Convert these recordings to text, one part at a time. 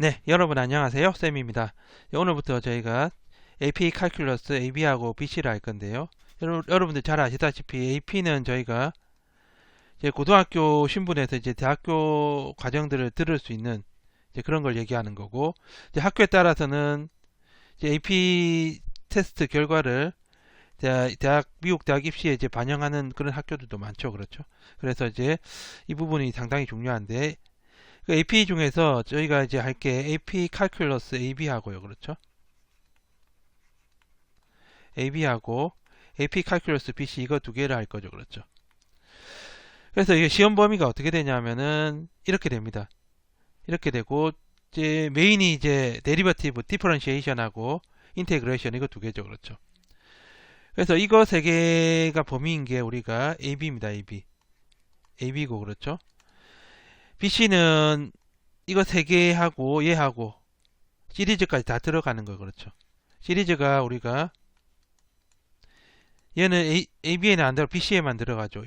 네, 여러분 안녕하세요. 쌤입니다. 오늘부터 저희가 AP 칼큘러스 AB하고 BC를 할 건데요. 여러분들 잘 아시다시피 AP는 저희가 이제 고등학교 신분에서 이제 대학교 과정들을 들을 수 있는 이제 그런 걸 얘기하는 거고, 이제 학교에 따라서는 이제 AP 테스트 결과를 미국 대학 입시에 이제 반영하는 그런 학교들도 많죠. 그렇죠. 그래서 이제 이 부분이 상당히 중요한데, 그 AP 중에서 저희가 이제 할 게 AP 칼큘러스 AB하고요. 그렇죠? AB하고 AP 칼큘러스 BC 이거 두 개를 할 거죠. 그렇죠? 그래서 이게 시험 범위가 어떻게 되냐면은 이렇게 됩니다. 이렇게 되고 이제 메인이 이제 데리버티브, 디퍼런시에이션하고 인테그레이션 이거 두 개죠. 그렇죠? 그래서 이거 세 개가 범위인 게 우리가 AB입니다. AB. AB고 그렇죠? BC는 이거 세 개하고 얘하고 시리즈까지 다 들어가는 거 그렇죠. 시리즈가 우리가 얘는 AB에는 안 들어 BC에만 들어가죠.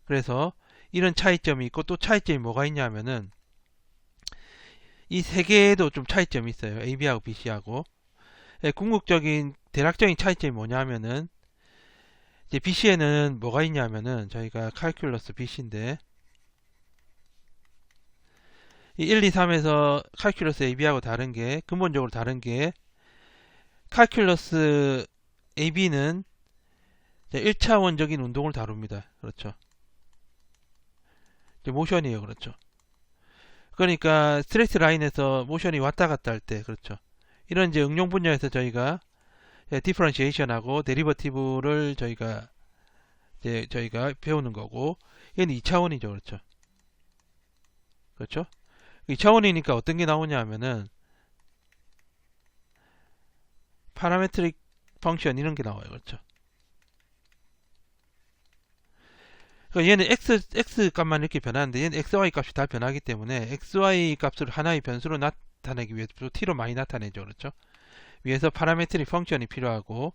그래서 이런 차이점이 있고 또 차이점이 뭐가 있냐면은 이 세 개에도 좀 차이점이 있어요. AB하고 BC하고 궁극적인 대략적인 차이점이 뭐냐면은 이제 BC에는 뭐가 있냐면은 저희가 칼큘러스 BC인데 이 1, 2, 3에서 칼큘러스 AB하고 다른 게 근본적으로 다른 게 칼큘러스 AB는 1차원적인 운동을 다룹니다. 그렇죠. 이제 모션이에요. 그렇죠. 그러니까 스트레이트 라인에서 모션이 왔다 갔다 할 때 그렇죠. 이런 이제 응용 분야에서 저희가 디퍼런시에이션하고 데리버티브를 저희가 배우는 거고 얘는 2차원이죠. 그렇죠. 그렇죠? 2차원이니까 어떤 게 나오냐 하면은 파라메트릭 펑션 이런 게 나와요. 그렇죠. 그러니까 얘는 x 값만 이렇게 변하는데 얘는 xy 값이 다 변하기 때문에 xy 값을 하나의 변수로 나타내기 위해서 t로 많이 나타내죠. 그렇죠? 위에서 파라메트릭 펑션이 필요하고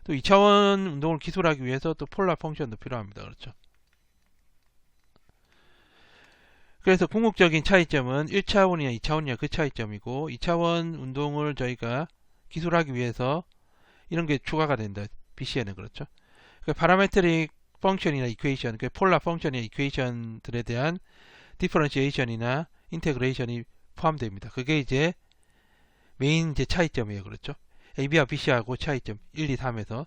또 2차원 운동을 기술하기 위해서 또 폴라 펑션도 필요합니다. 그렇죠? 그래서 궁극적인 차이점은 1차원이냐 2차원이냐 그 차이점이고 2차원 운동을 저희가 기술하기 위해서 이런 게 추가가 된다. BC에는 그렇죠. 그러니까 파라메트릭 펑션이나 이퀘이션, 그 폴라 펑션이나 이퀘이션들에 대한 디퍼런시에이션이나 인테그레이션이 포함됩니다. 그게 이제 메인 이제 차이점이에요. 그렇죠? AB와 BC하고 차이점 1, 2, 3에서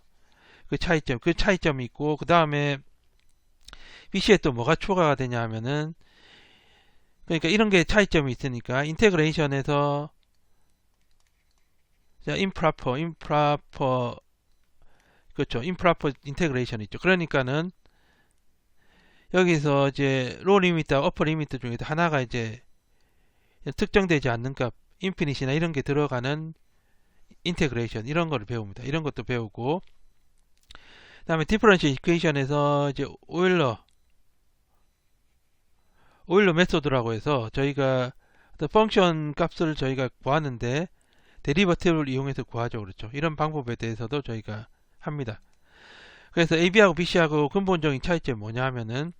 그 차이점이 있고 그 다음에 BC에 또 뭐가 추가가 되냐 하면은 그러니까 이런 게 차이점이 있으니까 인테그레이션에서 improper 그렇죠. improper 인테그레이션 있죠. 그러니까는 여기서 이제 로우 리미트와 어퍼 리미트 중에서 하나가 이제 특정되지 않는 값 인피니시나 이런 게 들어가는 인테그레이션 이런 거를 배웁니다. 이런 것도 배우고 그다음에 디퍼런셜 이퀘이션에서 이제 오일러 메소드라고 해서 저희가 어떤 펑션 값을 저희가 구하는데 데리버티브를 이용해서 구하죠. 그렇죠. 이런 방법에 대해서도 저희가 합니다. 그래서 AB하고 BC하고 근본적인 차이점이 뭐냐 하면은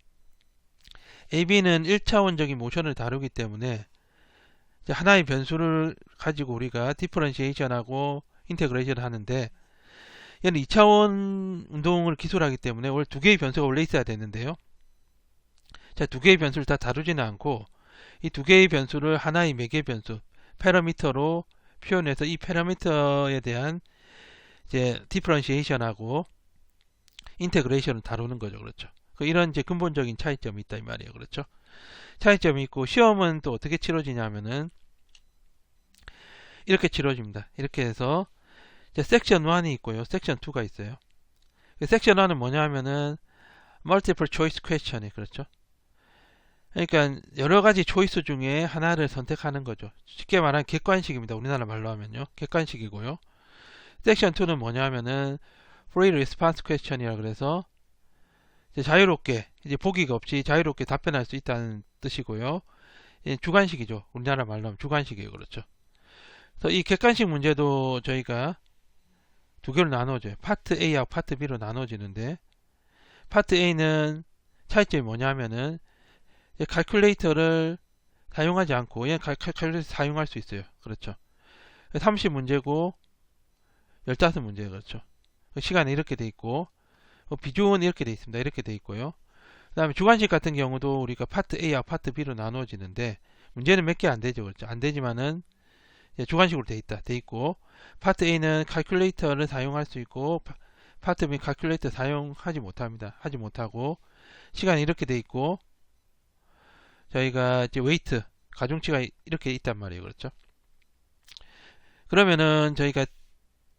AB는 1차원적인 모션을 다루기 때문에 하나의 변수를 가지고 우리가 디퍼런시에이션하고 인테그레이션을 하는데 얘는 2차원 운동을 기술하기 때문에 원래 두 개의 변수가 원래 있어야 되는데요. 자, 두 개의 변수를 다 다루지는 않고 이 두 개의 변수를 하나의 매개 변수 패러미터로 표현해서 이 패러미터에 대한 이제 디퍼런시에이션하고 인테그레이션을 다루는 거죠. 그렇죠. 이런 이제 근본적인 차이점이 있다 이 말이에요. 그렇죠. 차이점이 있고 시험은 또 어떻게 치러지냐면은 이렇게 치러집니다. 이렇게 해서 이제 섹션 1이 있고요. 섹션 2가 있어요. 섹션 1은 뭐냐면은 multiple choice question이 그렇죠. 그러니까 여러 가지 초이스 중에 하나를 선택하는 거죠. 쉽게 말하면 객관식입니다. 우리나라 말로 하면요. 객관식이고요. 섹션 2는 뭐냐면은 free response question이라 그래서 이제 자유롭게 이제 보기가 없이 자유롭게 답변할 수 있다는 뜻이고요. 주관식이죠. 우리나라 말로 하면 주관식이에요. 그렇죠. 그래서 이 객관식 문제도 저희가 두 개로 나눠져요. 파트 A하고 파트 B로 나눠지는데 파트 A는 차이점이 뭐냐면은 칼큘레이터를 사용하지 않고 얘는 칼큘레이터 사용할 수 있어요. 그렇죠. 30문제고 15문제 그렇죠. 시간이 이렇게 돼 있고 비중은 이렇게 돼 있습니다. 이렇게 돼 있고요. 그 다음에 주관식 같은 경우도 우리가 파트 A와 파트 B로 나누어지는데 문제는 몇 개 안 되죠. 그렇죠. 안 되지만은 주관식으로 돼 있고 파트 A는 칼큘레이터를 사용할 수 있고 파트 B 칼큘레이터 사용하지 못합니다. 하지 못하고 시간이 이렇게 돼 있고 저희가 이제 웨이트 가중치가 이렇게 있단 말이에요. 그렇죠. 그러면은 저희가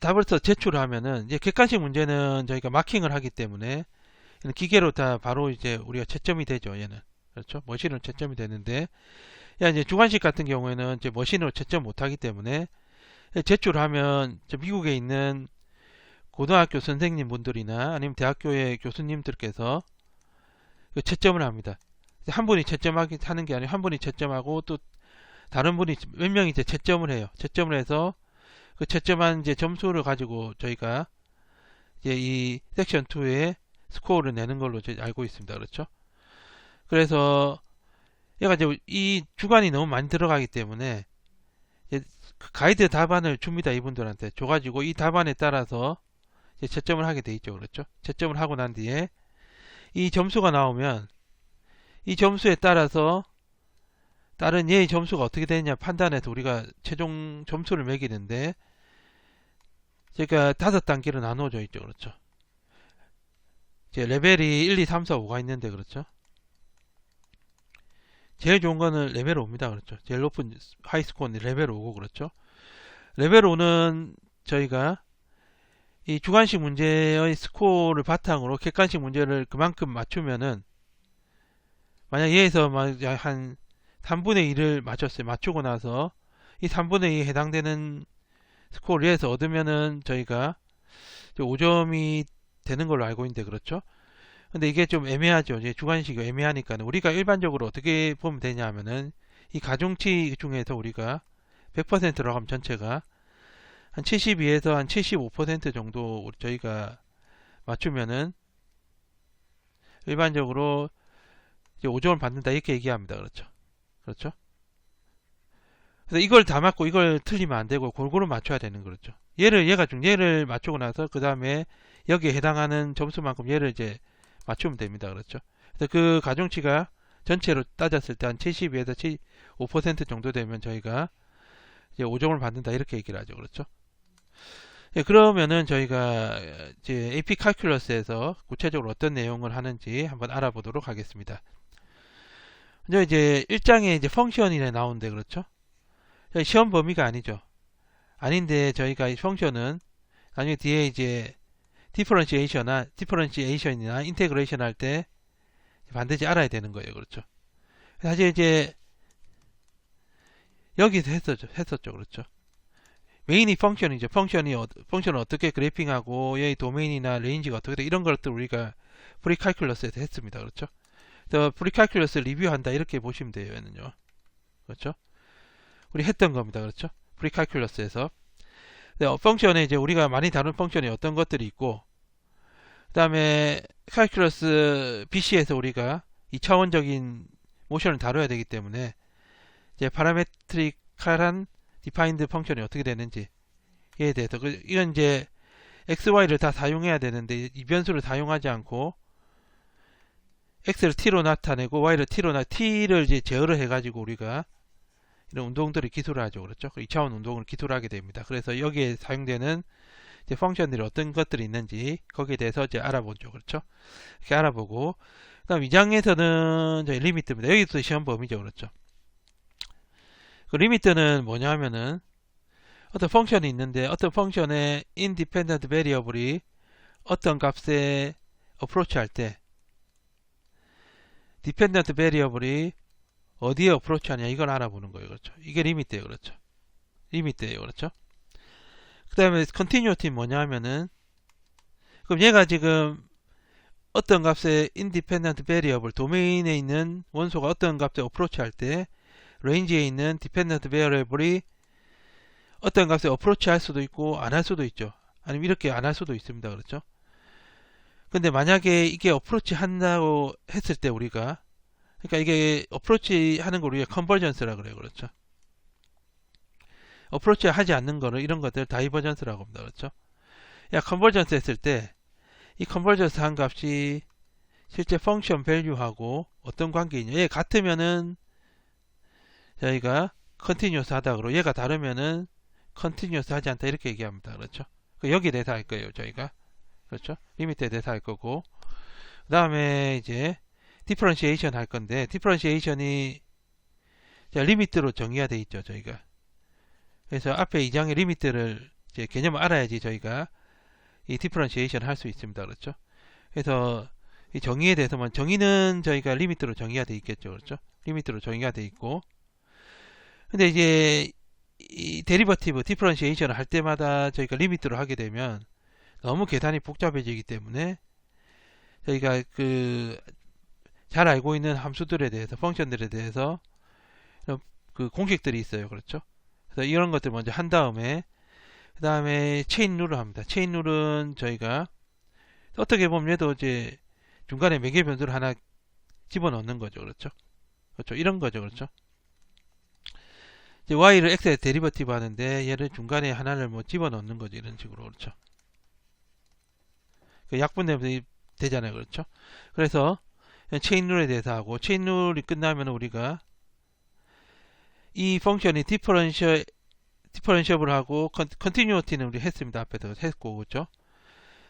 답을 써 제출하면은 이제 객관식 문제는 저희가 마킹을 하기 때문에 기계로 다 바로 이제 우리가 채점이 되죠. 얘는 그렇죠. 머신으로 채점이 되는데 이제 주관식 같은 경우에는 이제 머신으로 채점 못하기 때문에 제출하면 미국에 있는 고등학교 선생님 분들이나 아니면 대학교의 교수님들께서 채점을 합니다. 한 분이 채점하는 게 아니고 한 분이 채점하고 또 다른 분이 몇 명이 이제 채점을 해요. 채점을 해서 그 채점한 이제 점수를 가지고 저희가 이제 이 섹션 2에 스코어를 내는 걸로 알고 있습니다. 그렇죠? 그래서 얘가 이제 이 주관이 너무 많이 들어가기 때문에 그 가이드 답안을 줍니다. 이분들한테 줘가지고 이 답안에 따라서 이제 채점을 하게 돼 있죠. 그렇죠? 채점을 하고 난 뒤에 이 점수가 나오면 이 점수에 따라서 다른 얘의 점수가 어떻게 되느냐 판단해서 우리가 최종 점수를 매기는데 제가 5단계로 나누어져 있죠. 그렇죠? 이제 레벨이 1, 2, 3, 4, 5가 있는데 그렇죠? 제일 좋은 거는 레벨 5입니다. 그렇죠? 제일 높은 하이스코어는 레벨 5고 그렇죠? 레벨 5는 저희가 이 주관식 문제의 스코어를 바탕으로 객관식 문제를 그만큼 맞추면은 만약 얘에서 한 3분의 1을 맞췄어요. 맞추고 나서 이 3분의 2에 해당되는 스코어를 얘에서 얻으면은 저희가 5점이 되는 걸로 알고 있는데 그렇죠? 근데 이게 좀 애매하죠. 이제 주관식이 애매하니까 우리가 일반적으로 어떻게 보면 되냐 하면은 이 가중치 중에서 우리가 100%라고 하면 전체가 한 72에서 한 75% 정도 저희가 맞추면은 일반적으로 이제 5점을 받는다 이렇게 얘기합니다. 그렇죠? 그렇죠? 그래서 이걸 다 맞고 이걸 틀리면 안 되고 골고루 맞춰야 되는 거죠. 얘를 맞추고 나서 그 다음에 여기에 해당하는 점수만큼 얘를 이제 맞추면 됩니다. 그렇죠? 그래서 그 가중치가 전체로 따졌을 때 한 72에서 75% 정도 되면 저희가 이제 5점을 받는다 이렇게 얘기를 하죠. 그렇죠? 예, 그러면은 저희가 이제 AP 칼큘러스에서 구체적으로 어떤 내용을 하는지 한번 알아보도록 하겠습니다. 먼저 이제 1장에 이제 펑션이 나오는데 그렇죠? 시험 범위가 아니죠. 아닌데 저희가 이 펑션은 나중에 뒤에 이제 디퍼런시에이션이나 인테그레이션 할 때 반드시 알아야 되는 거예요. 그렇죠? 사실 이제 여기서 했었죠. 그렇죠? 메인이 펑션이죠. 펑션을 어떻게 그래핑하고 얘의 도메인이나 레인지가 어떻게 돼 이런 것들 우리가 프리칼큘러스에서 했습니다. 그렇죠? 그래서 프리칼큘러스 리뷰한다 이렇게 보시면 돼요. 얘는요. 그렇죠? 우리 했던 겁니다. 그렇죠? 프리칼큘러스에서 펑션에 이제 우리가 많이 다룬 펑션이 어떤 것들이 있고 그 다음에 칼큘러스 BC에서 우리가 2차원적인 모션을 다뤄야 되기 때문에 이제 파라메트릭한 디파인드 펑션이 어떻게 되는지에 대해서 이건 이제 XY를 다 사용해야 되는데 이 변수를 사용하지 않고 X를 T로 나타내고 Y를 T를 이제 제어를 해가지고 우리가 이런 운동들을 기술을 하죠. 그렇죠? 2차원 운동을 기술하게 됩니다. 그래서 여기에 사용되는 이제 펑션들이 어떤 것들이 있는지 거기에 대해서 이제 알아보죠. 그렇죠? 이렇게 알아보고 그 다음 2장에서는 저희 리미트입니다. 여기도 시험 범위죠. 그렇죠? 그 리미트는 뭐냐 하면은 어떤 펑션이 있는데 어떤 펑션의 independent variable이 어떤 값에 approach 할 때 dependent variable이 어디에 approach 하냐 이걸 알아보는 거예요. 그렇죠? 이게 리미트예요. 그렇죠? 리미트예요. 그렇죠? 그 다음에 continuity는 뭐냐 하면은 그럼 얘가 지금 어떤 값의 independent variable 도메인에 있는 원소가 어떤 값에 approach 할 때 range에 있는 dependent variable이 어떤 값에 approach 할 수도 있고 안 할 수도 있죠. 아니면 이렇게 안 할 수도 있습니다. 그렇죠? 근데 만약에 이게 approach 한다고 했을 때 우리가 그러니까 이게 어프로치 하는 걸 우리가 컨버전스라고 그래요. 그렇죠. 어프로치 하지 않는 거를 이런 것들 다이버전스라고 합니다. 그렇죠. 야, 컨버전스 했을 때 이 컨버전스 한 값이 실제 펑션 밸류하고 어떤 관계이냐. 얘 같으면은 저희가 컨티뉴어스 하다 그러고 얘가 다르면은 컨티뉴어스 하지 않다 이렇게 얘기합니다. 그렇죠. 여기에 대해서 할 거예요. 저희가. 그렇죠. 리미트에 대해서 할 거고 그 다음에 이제 디퍼런시에이션 할 건데 디퍼런시에이션이 리미트로 정의가 돼 있죠. 저희가. 그래서 앞에 2장의 리미트를 이제 개념을 알아야지 저희가 이 디퍼런시에이션 할 수 있습니다. 그렇죠. 그래서 이 정의에 대해서만 정의는 저희가 리미트로 정의가 돼 있겠죠. 그렇죠. 리미트로 정의가 돼 있고 근데 이제 이 데리버티브 디퍼런시에이션을 할 때마다 저희가 리미트로 하게 되면 너무 계산이 복잡해지기 때문에 저희가 그 잘 알고 있는 함수들에 대해서 펑션들에 대해서 그 공식들이 있어요. 그렇죠. 그래서 이런 것들 먼저 한 다음에 그 다음에 체인 룰을 합니다. 체인 룰은 저희가 어떻게 보면 얘도 이제 중간에 매개 변수를 하나 집어넣는 거죠. 그렇죠. 그렇죠. 이런 거죠. 그렇죠. 이제 y를 x에 데리버티브 하는데 얘를 중간에 하나를 뭐 집어넣는 거죠. 이런 식으로. 그렇죠. 그 약분되면서 되잖아요. 그렇죠. 그래서 체인 룰에 대해서 하고 체인 룰이 끝나면 우리가 이 펑션이 디퍼런시업을 하고 컨티뉴어티는 우리 했습니다. 앞에서 했고 그렇죠.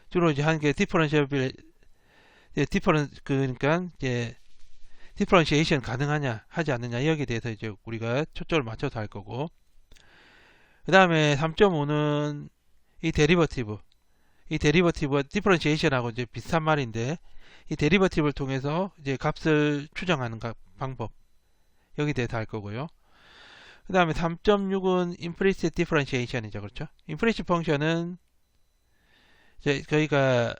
주로 이제 한 게 디퍼런시업을 그러니까 이제 디퍼런시에이션 가능하냐 하지 않느냐 여기에 대해서 이제 우리가 초점을 맞춰서 할 거고 그 다음에 3.5는 이 데리버티브 디퍼런시에이션하고 이제 비슷한 말인데 이 데리버티브를 통해서 이제 값을 추정하는 방법 여기 대해서 할 거고요. 그 다음에 3.6은 implicit differentiation이죠. 그렇죠? implicit 펑션은 이제 저희가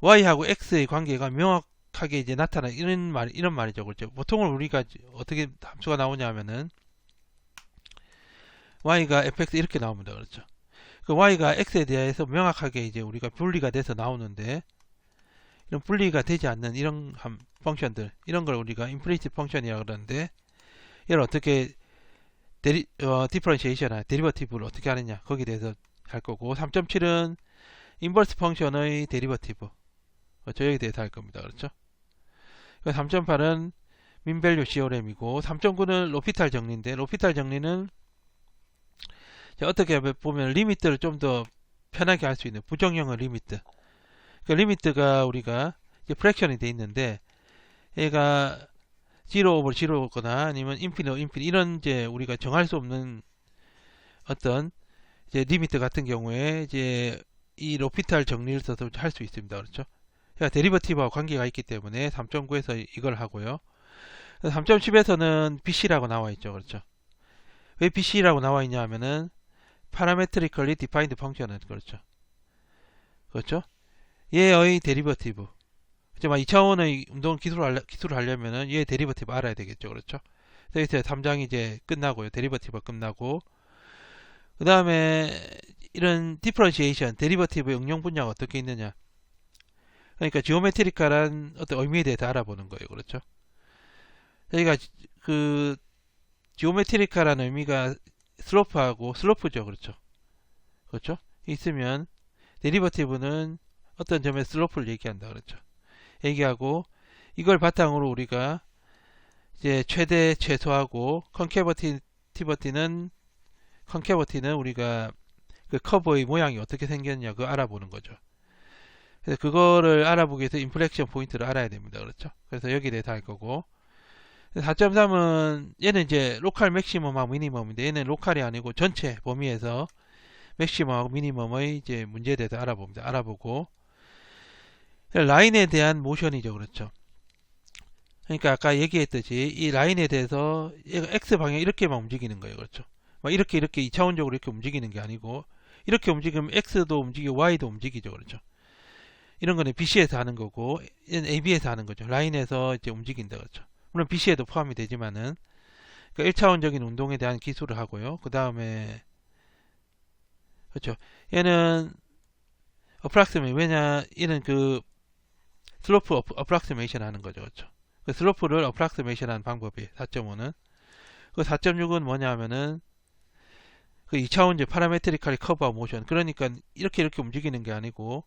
y하고 x의 관계가 명확하게 이제 나타나는 이런 말이죠. 그렇죠? 보통은 우리가 어떻게 함수가 나오냐면은 y가 fx 이렇게 나옵니다. 그렇죠? 그 y가 x에 대해서 명확하게 이제 우리가 분리가 돼서 나오는데 이런 분리가 되지 않는 이런 펑션들 이런 걸 우리가 implicit 펑션이라고 그러는데 이걸 어떻게 디퍼런시에이션 데리버티브를 어떻게 하느냐 거기에 대해서 할 거고 3.7은 인버스 펑션의 데리버티브 저기에 대해서 할 겁니다. 그렇죠? 3.8은 민밸류 시오렘이고 3.9는 로피탈 정리인데 로피탈 정리는 어떻게 보면 리미트를 좀 더 편하게 할 수 있는 부정형의 리미트 그 리미트가 우리가 이제 프랙션이 돼 있는데 얘가 0 over 0거나 아니면 인피니트 이런 이제 우리가 정할 수 없는 어떤 이제 리미트 같은 경우에 이제 이 로피탈 정리를 써서 할 수 있습니다. 그렇죠? 그러니까 데리버티브와 관계가 있기 때문에 3.9에서 이걸 하고요. 3.10에서는 BC라고 나와 있죠. 그렇죠? 왜 BC라고 나와 있냐 하면은 parametrically defined function은 그렇죠. 그렇죠? 얘의 데리버티브 2차원의 운동 기술을 하려면은 얘 데리버티브 알아야 되겠죠. 그렇죠? 그래서 3장이 이제 끝나고요. 데리버티브가 끝나고 그 다음에 이런 디퍼런시에이션 데리버티브의 응용 분야가 어떻게 있느냐 그러니까 지오메트리컬한 어떤 의미에 대해서 알아보는 거예요. 그렇죠? 저희가 그 지오메트리컬한 의미가 슬로프죠. 그렇죠? 그렇죠? 있으면 데리버티브는 어떤 점에 슬로프를 얘기한다. 그렇죠? 얘기하고 이걸 바탕으로 우리가 이제 최대 최소하고 컨케버티는 우리가 그 커브의 모양이 어떻게 생겼냐 그거 알아보는 거죠. 그래서 그거를 알아보기 위해서 인플렉션 포인트를 알아야 됩니다. 그렇죠? 그래서 여기에 대해서 할 거고 4.3은 얘는 이제 로컬 맥시멈하고 미니멈인데 얘는 로컬이 아니고 전체 범위에서 맥시멈하고 미니멈의 이제 문제에 대해서 알아보고 라인에 대한 모션이죠. 그렇죠? 그러니까 아까 얘기했듯이 이 라인에 대해서 얘가 X 방향 이렇게만 움직이는 거예요. 그렇죠? 막 이렇게 2차원적으로 이렇게 움직이는 게 아니고 이렇게 움직이면 X도 움직이고 Y도 움직이죠. 그렇죠? 이런 거는 BC에서 하는 거고 얘는 AB에서 하는 거죠. 라인에서 이제 움직인다. 그렇죠? 물론 BC에도 포함이 되지만은 그러니까 1차원적인 운동에 대한 기술을 하고요. 그 다음에 그렇죠? 얘는 approximate 왜냐 얘는 그 슬로프 어프락시메이션 하는 거죠. 그렇죠? 그 슬로프를 어프락스메이션 하는 방법이에요. 4.5는. 그 4.6은 뭐냐 하면은 그 2차원적 파라메트리컬 커브와 모션. 그러니까 이렇게 움직이는 게 아니고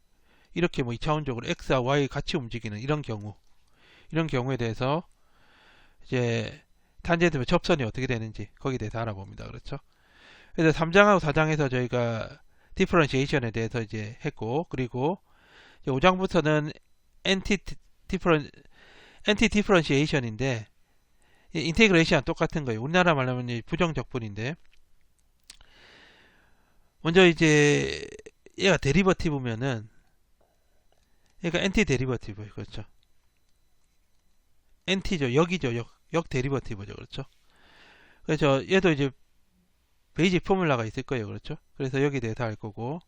이렇게 뭐 2차원적으로 x와 y 같이 움직이는 이런 경우에 대해서 이제 탄젠트 접선이 어떻게 되는지 거기에 대해서 알아봅니다. 그렇죠? 그래서 3장하고 4장에서 저희가 디퍼런시에이션에 대해서 이제 했고, 그리고 5장부터는 엔티 디퍼런시에이션인데 인테그레이션 똑같은 거예요. 우리나라 말로 하면 부정적분인데, 먼저 이제 얘가 데리버티브면은 얘가 엔티 데리버티브, 그렇죠? 엔티죠, 역이죠, 역 데리버티브죠, 그렇죠? 그래서 얘도 이제 베이직 포뮬라가 있을 거예요, 그렇죠? 그래서 여기에 대해서 알 거고,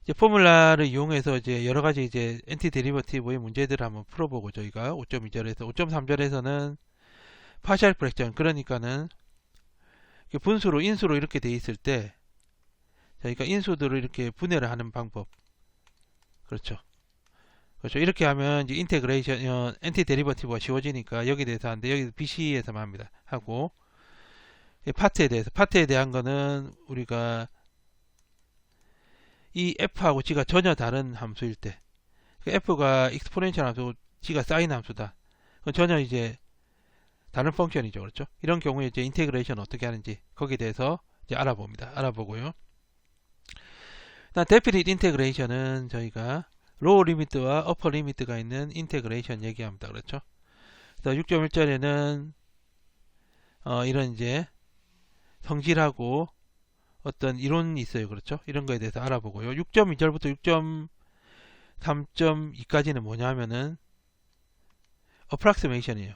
이제 포뮬라를 이용해서 이제 여러 가지 이제 엔티 데리버티브의 문제들을 한번 풀어보고, 저희가 5.2절에서 5.3절에서는 파셜 프랙션, 그러니까는 분수로 인수로 이렇게 돼 있을 때 저희가 인수들을 이렇게 분해를 하는 방법, 그렇죠? 그렇죠. 이렇게 하면 이제 인테그레이션, 엔티 데리버티브가 쉬워지니까 여기에 대해서 하는데, 여기서 BC에서만 합니다. 하고, 파트에 대한 거는 우리가 이 F하고 G가 전혀 다른 함수일 때, F가 익스포넨셜 함수고 G가 사인 함수다. 그건 전혀 이제 다른 펑션이죠. 그렇죠? 이런 경우에 이제 인테그레이션 어떻게 하는지 거기에 대해서 이제 알아보고요. 데피닛 인테그레이션은 저희가 로우 리미트와 어퍼 리미트가 있는 인테그레이션 얘기합니다. 그렇죠? 6.1절에는 이런 이제 성질하고 어떤 이론이 있어요. 그렇죠? 이런 거에 대해서 알아보고요. 6.2절부터 6.3.2까지는 뭐냐면은 어프락시메이션이에요.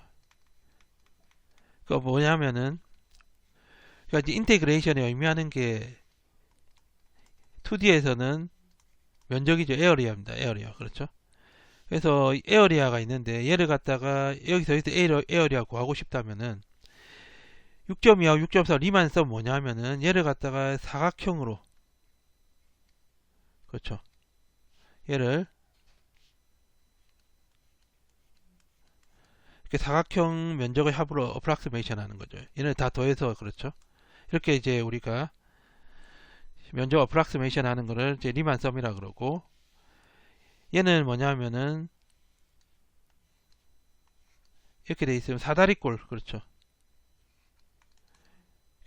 그거 뭐냐면은 그러니까 인테그레이션에 의미하는 게 2D에서는 면적이죠. 에어리아입니다. 에어리아. 그렇죠? 그래서 에어리아가 있는데 얘를 갖다가 여기서 에어리아 구하고 싶다면은 6.2하고 6.4 리만 써면 뭐냐면은 얘를 갖다가 사각형으로, 그렇죠? 얘를 이렇게 사각형 면적의 합으로 어프락시메이션 하는 거죠. 얘를 다 더해서, 그렇죠? 이렇게 이제 우리가 면적 어프락시메이션 하는 거를 이제 리만 썸이라 그러고, 얘는 뭐냐면은 이렇게 돼 있으면 사다리꼴, 그렇죠?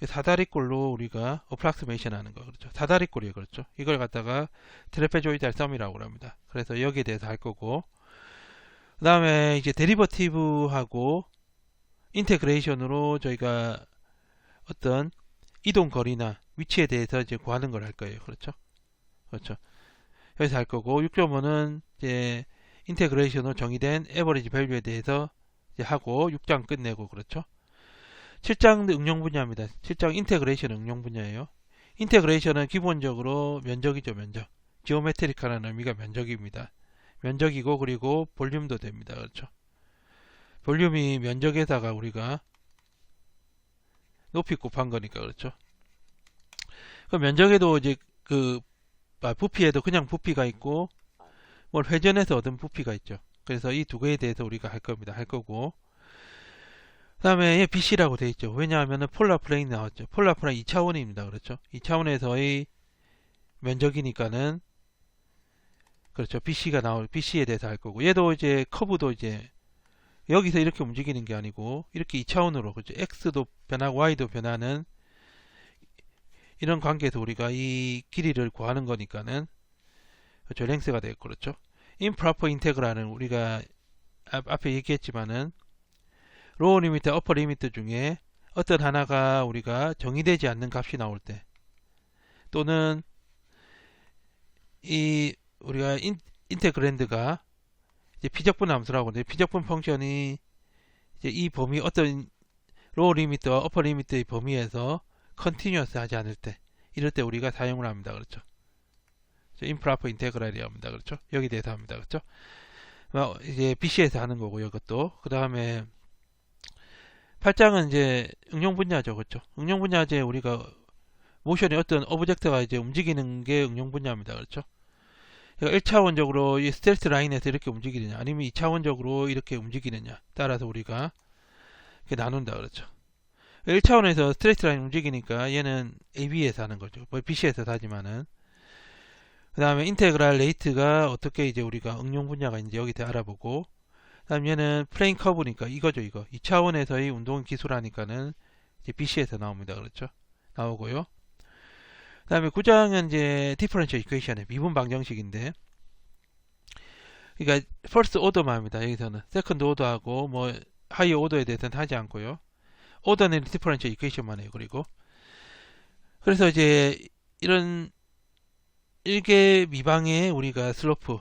사다리꼴로 우리가 어프락시메이션 하는 거, 그렇죠? 사다리꼴이에요, 그렇죠? 이걸 갖다가 트레페조이달 썸이라고 합니다. 그래서 여기에 대해서 할 거고, 그 다음에 이제 데리버티브하고 인테그레이션으로 저희가 어떤 이동 거리나 위치에 대해서 이제 구하는 걸 할 거예요, 그렇죠? 그렇죠? 여기서 할 거고, 6.5는 이제 인테그레이션으로 정의된 에버리지 밸류에 대해서 이제 하고 6장 끝내고, 그렇죠? 7장 응용 분야입니다. 7장 인테그레이션 응용 분야예요. 인테그레이션은 기본적으로 면적이죠, 면적. 지오메트리카라는 의미가 면적입니다. 면적이고, 그리고 볼륨도 됩니다. 그렇죠? 볼륨이 면적에다가 우리가 높이 곱한 거니까, 그렇죠? 그 면적에도 이제 부피에도 그냥 부피가 있고, 뭘 회전해서 얻은 부피가 있죠. 그래서 이 두 개에 대해서 우리가 할 겁니다. 할 거고, 그 다음에 BC라고 되어 있죠. 왜냐하면 폴라 플레인 나왔죠. 폴라 플레인 2차원입니다. 그렇죠? 2차원에서의 면적이니까는, 그렇죠. BC에 대해서 할 거고, 얘도 이제 커브도 이제 여기서 이렇게 움직이는 게 아니고 이렇게 2차원으로, 그렇죠? X도 변하고 Y도 변하는 이런 관계에서 우리가 이 길이를 구하는 거니까는, 그렇죠? 랭스가 되겠고, 그렇죠? 임프로퍼 인테그랄은 우리가 앞에 얘기했지만은 로우 리미트, 어퍼 리미트 중에 어떤 하나가 우리가 정의되지 않는 값이 나올 때, 또는 이 우리가 인테그랜드가 이제 피적분 함수라고 하는데, 피적분 펑션이 이제 이 범위, 어떤 로우 리미트와 어퍼 리미트의 범위에서 컨티뉴어스 하지 않을 때, 이럴 때 우리가 사용을 합니다. 그렇죠? 임프로퍼 인테그랄이 합니다. 그렇죠? 여기 대해서 합니다. 그렇죠? 이제 BC에서 하는 거고, 이것도. 그 다음에 8장은 이제 응용 분야죠. 그렇죠? 응용 분야제 우리가 모션의 어떤 오브젝트가 이제 움직이는 게 응용 분야입니다. 그렇죠? 그러니까 1차원적으로 이 스트레이트 라인에서 이렇게 움직이느냐 아니면 2차원적으로 이렇게 움직이느냐 따라서 우리가 이렇게 나눈다 그렇죠. 1차원에서 스트레이트 라인 움직이니까 얘는 AB에서 하는 거죠. 뭐 BC에서 하지만은 그 다음에 인테그랄 레이트가 어떻게 이제 우리가 응용 분야가 이제 여기 알아보고 그 다음 얘는 플레인 커브니까 이거죠. 이거 2차원에서의 운동 기술하니까는 이제 BC에서 나옵니다. 그렇죠. 나오고요. 그 다음에 9장은 이제 디퍼런셜 이퀘이션의 미분 방정식인데 그러니까 퍼스트 오더만 합니다. 여기서는 세컨드 오더하고 뭐 하이어 오더에 대해서는 하지 않고요. 오더는 디퍼런셜 이퀘이션만 해요. 그리고 그래서 이제 이런 일개 미방의 우리가 슬로프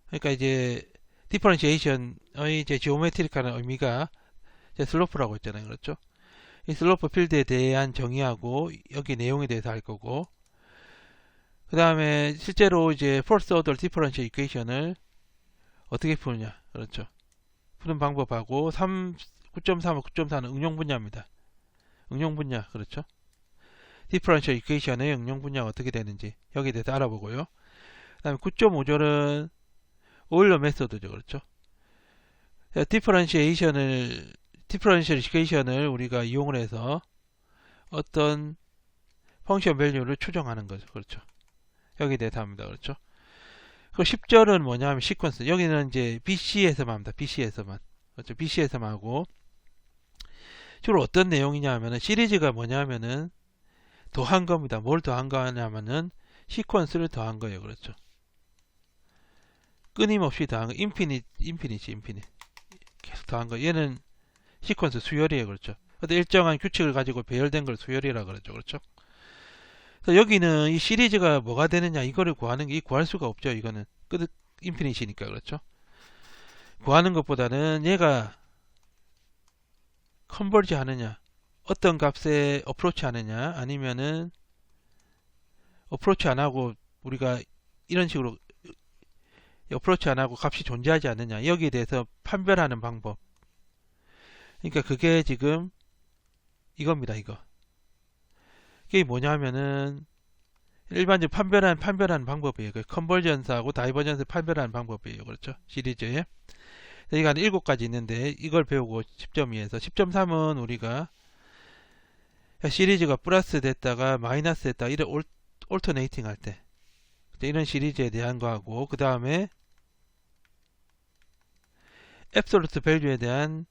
그러니까 이제 디퍼런시에이션의 이제 지오메트리카는 의미가 이제 슬로프라고 했잖아요. 그렇죠? 이 슬로프 필드에 대한 정의하고 여기 내용에 대해서 할 거고 그 다음에 실제로 이제 퍼스트 오더 디퍼런셜 이퀘이션을 어떻게 푸느냐 그렇죠? 푸는 방법하고 9.3와 9.4는 응용 분야입니다. 응용 분야 그렇죠? 디퍼런셜 이퀘이션의 응용 분야가 어떻게 되는지 여기에 대해서 알아보고요. 그 다음에 9.5절은 오일러 메소드죠. 그렇죠? 디퍼런시에이션을 디퍼런셜 이퀘이션을 우리가 이용을 해서 어떤 펑션 밸류를 추정하는 거죠. 그렇죠? 여기에 대해서 합니다. 그렇죠? 그 10절은 뭐냐 하면 시퀀스. 여기는 이제 BC에서만 합니다. BC에서만. 그렇죠? BC에서만 하고 주로 어떤 내용이냐 하면은 시리즈가 뭐냐 하면은 더한 겁니다. 뭘 더한 거냐면은 시퀀스를 더한 거예요. 그렇죠? 끊임없이 더한 거. 인피니트. 계속 더한 거. 얘는 시퀀스 수열이에요. 그렇죠? 근데 일정한 규칙을 가지고 배열된 걸 수열이라 그러죠. 그렇죠? 그래서 여기는 이 시리즈가 뭐가 되느냐 이거를 구하는 게 구할 수가 없죠. 이거는 끝 인피니트니까. 그렇죠? 구하는 것보다는 얘가 컨버지 하느냐 어떤 값에 어프로치 하느냐 아니면은 어프로치 안 하고 우리가 이런 식으로 어프로치 안 하고 값이 존재하지 않느냐 여기에 대해서 판별하는 방법. 그러니까 그게 지금 이겁니다. 이거. 이게 뭐냐면은 일반적으로 판별하는 방법이에요. 그 컨버전스하고 다이버전스 판별하는 방법이에요. 그렇죠? 시리즈에. 여기가 한 7가지 있는데 이걸 배우고 10.2에서 10.3은 우리가 시리즈가 플러스 됐다가 마이너스 됐다가 이런 올터네이팅 할 때 이런 시리즈에 대한 거하고 그 다음에 앱솔루트 밸류에 대한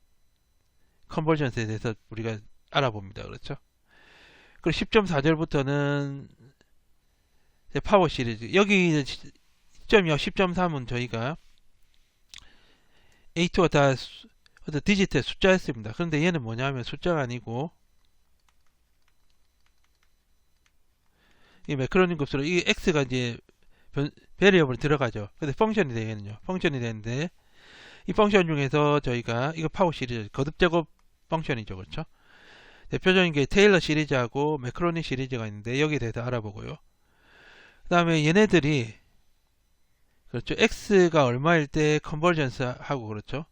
컨버전스에 대해서 우리가 알아봅니다. 그렇죠? 그리고 10.4절부터는 파워 시리즈 여기 10.2와 10.3은 저희가 A2가 다 디지트의 숫자였습니다. 그런데 얘는 뭐냐면 숫자가 아니고 이 매크로님 값으로 이 x가 이제 베리어블 들어가죠. 근데 펑션이 되겠는요. 펑션이 되는데 이 펑션 중에서 저희가 이거 파워 시리즈 거듭 제곱 펑션이죠. 그렇죠? 대표적인 게 테일러 시리즈하고 매크로니 시리즈가 있는데 여기에 대해서 알아보고요. 그 다음에 얘네들이 그렇죠. x가 얼마일 때 컨버전스 하고 그렇죠.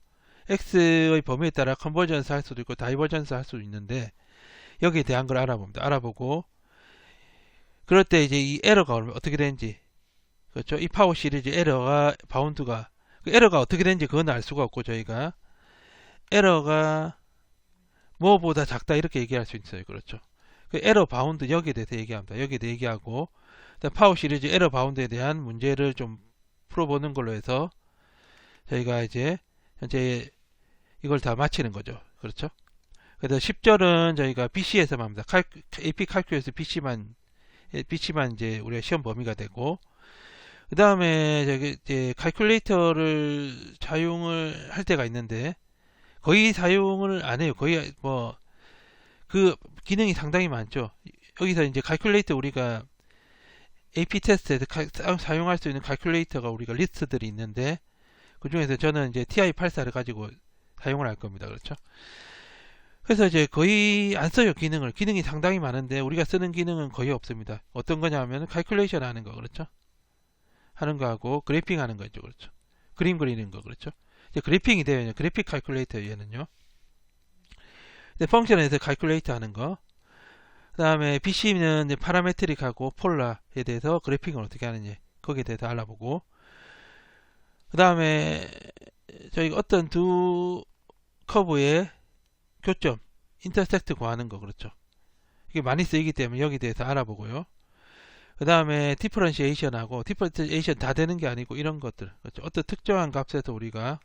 x의 범위에 따라 컨버전스 할 수도 있고 다이버전스 할 수도 있는데 여기에 대한 걸 알아봅니다. 알아보고 그럴 때 이제 이 에러가 어떻게 되는지 그렇죠. 이 파워 시리즈 에러가 바운드가 그 에러가 어떻게 되는지 그건 알 수가 없고 저희가 에러가 뭐보다 작다 이렇게 얘기할 수 있어요. 그렇죠. 그 에러 바운드 여기에 대해서 얘기합니다. 여기에 대해 얘기하고 파워 시리즈 에러 바운드에 대한 문제를 좀 풀어보는 걸로 해서 저희가 이제 현재 이걸 다 마치는 거죠. 그렇죠. 그래서 10절은 저희가 BC에서만 합니다. AP 칼큘러스 BC만 이제 우리가 시험 범위가 되고 그 다음에 저기 이제 칼큘레이터를 사용을 할 때가 있는데 거의 사용을 안 해요. 거의 뭐 그 기능이 상당히 많죠. 여기서 이제 칼큘레이터 우리가 AP 테스트에서 사용할 수 있는 칼큘레이터가 우리가 리스트들이 있는데 그 중에서 저는 이제 TI-84를 가지고 사용을 할 겁니다. 그렇죠? 그래서 이제 거의 안 써요. 기능이 상당히 많은데 우리가 쓰는 기능은 거의 없습니다. 어떤 거냐면 칼큘레이션 하는 거 그렇죠? 하는 거하고 그래핑 하는 거죠. 그렇죠? 그림 그리는 거 그렇죠? 이제 그래핑이 되요. 그래픽 칼큘레이터 얘는요. 펑션에서 칼큘레이터 하는 거. 그 다음에 BC는 파라메트릭하고 폴라에 대해서 그래핑을 어떻게 하는지 거기에 대해서 알아보고, 그 다음에 저희가 어떤 두 커브의 교점, 인터섹트 구하는 거, 그렇죠. 이게 많이 쓰이기 때문에 여기에 대해서 알아보고요. 그 다음에 디퍼런시에이션하고, 디퍼런시에이션 다 되는 게 아니고 이런 것들, 그렇죠. 어떤 특정한 값에서 우리가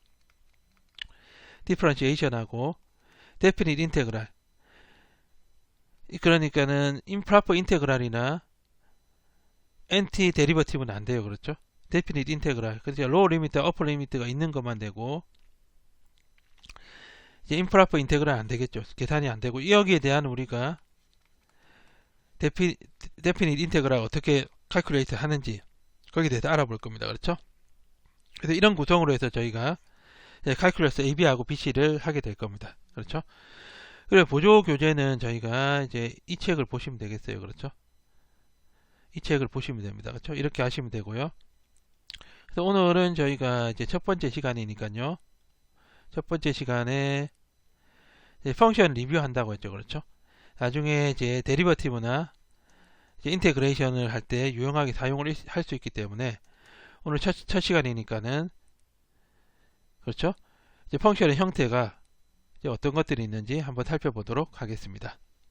디퍼런시에이션하고 데피닛 인테그랄, 그러니까는 임프로퍼 인테그랄이나 엔티 데리버티브는 안 돼요, 그렇죠. 데피닛 인테그랄, 그렇죠. 로우 리미트, 어퍼 리미트가 있는 것만 되고, 이제 임프로퍼 인테그랄 안 되겠죠. 계산이 안 되고, 여기에 대한 우리가 데피닛 인테그랄 어떻게 칼큘레이트 하는지 거기에 대해서 알아볼 겁니다, 그렇죠. 그래서 이런 구성으로 해서 저희가 칼큘러스 AB하고 BC를 하게 될 겁니다, 그렇죠. 그래, 보조 교재는 저희가 이제 이 책을 보시면 되겠어요, 그렇죠. 이 책을 보시면 됩니다, 그렇죠. 이렇게 하시면 되고요. 그래서 오늘은 저희가 이제 첫 번째 시간이니까요. 첫 번째 시간에 이제 펑션 리뷰한다고 했죠, 그렇죠. 나중에 이제 데리버티브나 이제 인테그레이션을 할 때 유용하게 사용을 할 수 있기 때문에 오늘 첫 시간이니까는, 그렇죠. 이제 펑션의 형태가 이제 어떤 것들이 있는지 한번 살펴보도록 하겠습니다.